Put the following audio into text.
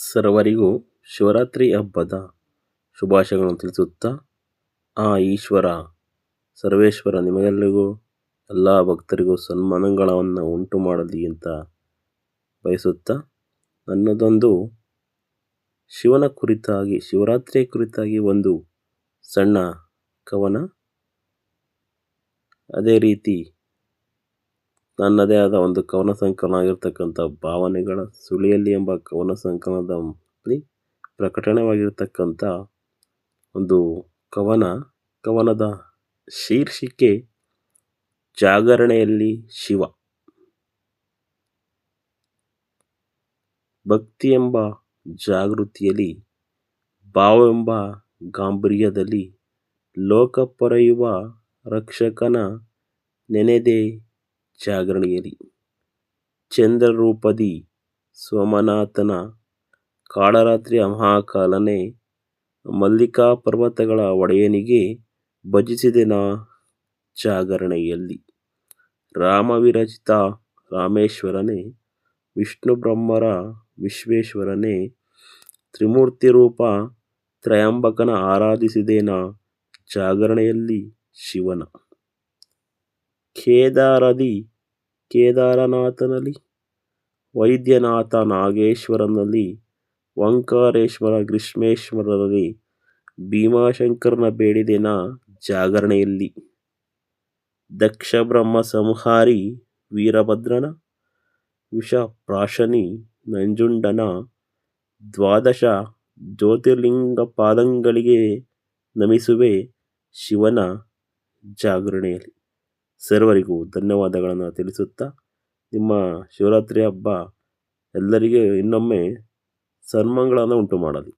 ಸರ್ವರಿಗೂ ಶಿವರಾತ್ರಿ ಹಬ್ಬದ ಶುಭಾಶಯಗಳನ್ನು ತಿಳಿಸುತ್ತಾ, ಆ ಈಶ್ವರ ಸರ್ವೇಶ್ವರ ನಿಮಗೆಲ್ಲರಿಗೂ ಎಲ್ಲ ಭಕ್ತರಿಗೂ ಸನ್ಮಾನಗಳನ್ನು ಉಂಟು ಮಾಡಲಿ ಅಂತ ಬಯಸುತ್ತಾ, ನನ್ನದೊಂದು ಶಿವನ ಕುರಿತಾಗಿ, ಶಿವರಾತ್ರಿಯ ಕುರಿತಾಗಿ ಒಂದು ಸಣ್ಣ ಕವನ, ಅದೇ ರೀತಿ ನನ್ನದೇ ಆದ ಒಂದು ಕವನ ಸಂಕಲನ ಆಗಿರ್ತಕ್ಕಂಥ ಭಾವನೆಗಳ ಸುಳಿಯಲ್ಲಿ ಎಂಬ ಕವನ ಸಂಕಲನದಲ್ಲಿ ಪ್ರಕಟಣೆವಾಗಿರ್ತಕ್ಕಂಥ ಒಂದು ಕವನದ ಶೀರ್ಷಿಕೆ ಜಾಗರಣೆಯಲ್ಲಿ ಶಿವ. ಭಕ್ತಿ ಎಂಬ ಜಾಗೃತಿಯಲ್ಲಿ, ಭಾವವೆಂಬ ಗಾಂಭೀರ್ಯದಲ್ಲಿ, ಲೋಕ ಪೊರೆಯುವ ರಕ್ಷಕನ ನೆನೆದೆ ಜಾಗರಣೆಯಲ್ಲಿ. ಚಂದ್ರರೂಪದಿ ಸೋಮನಾಥನ ಕಾಳರಾತ್ರಿಯ ಮಹಾಕಾಲನೆ, ಮಲ್ಲಿಕಾ ಪರ್ವತಗಳ ಒಡೆಯನಿಗೆ ಭಜಿಸಿದೆ ನಾ ಜಾಗರಣೆಯಲ್ಲಿ. ರಾಮವಿರಚಿತ ರಾಮೇಶ್ವರನೇ, ವಿಷ್ಣು ಬ್ರಹ್ಮರ ವಿಶ್ವೇಶ್ವರನೇ, ತ್ರಿಮೂರ್ತಿ ರೂಪ ತ್ರಯಂಬಕನ ಆರಾಧಿಸಿದೆ ನಾ ಜಾಗರಣೆಯಲ್ಲಿ ಶಿವನ. ಕೇದಾರನಾಥನಲ್ಲಿ, ವೈದ್ಯನಾಥ ನಾಗೇಶ್ವರನಲ್ಲಿ, ಓಂಕಾರೇಶ್ವರ ಗ್ರೀಷ್ಮೇಶ್ವರರಲ್ಲಿ, ಭೀಮಾಶಂಕರನ ಬೇಡಿದೆ ನಾ ಜಾಗರಣೆಯಲ್ಲಿ. ದಕ್ಷ ಬ್ರಹ್ಮ ಸಂಹಾರಿ ವೀರಭದ್ರನ, ವಿಷ ಪ್ರಾಶನಿ ನಂಜುಂಡನ, ದ್ವಾದಶ ಜ್ಯೋತಿರ್ಲಿಂಗ ಪಾದಂಗಳಿಗೆ ನಮಿಸುವೆ ಶಿವನ ಜಾಗರಣೆಯಲ್ಲಿ. ಸರ್ವರಿಗೂ ಧನ್ಯವಾದಗಳನ್ನು ತಿಳಿಸುತ್ತಾ, ನಿಮ್ಮ ಶಿವರಾತ್ರಿ ಹಬ್ಬ ಎಲ್ಲರಿಗೆ ಇನ್ನೊಮ್ಮೆ ಸನ್ಮಂಗಳವನ್ನು ಉಂಟು ಮಾಡಲಿ.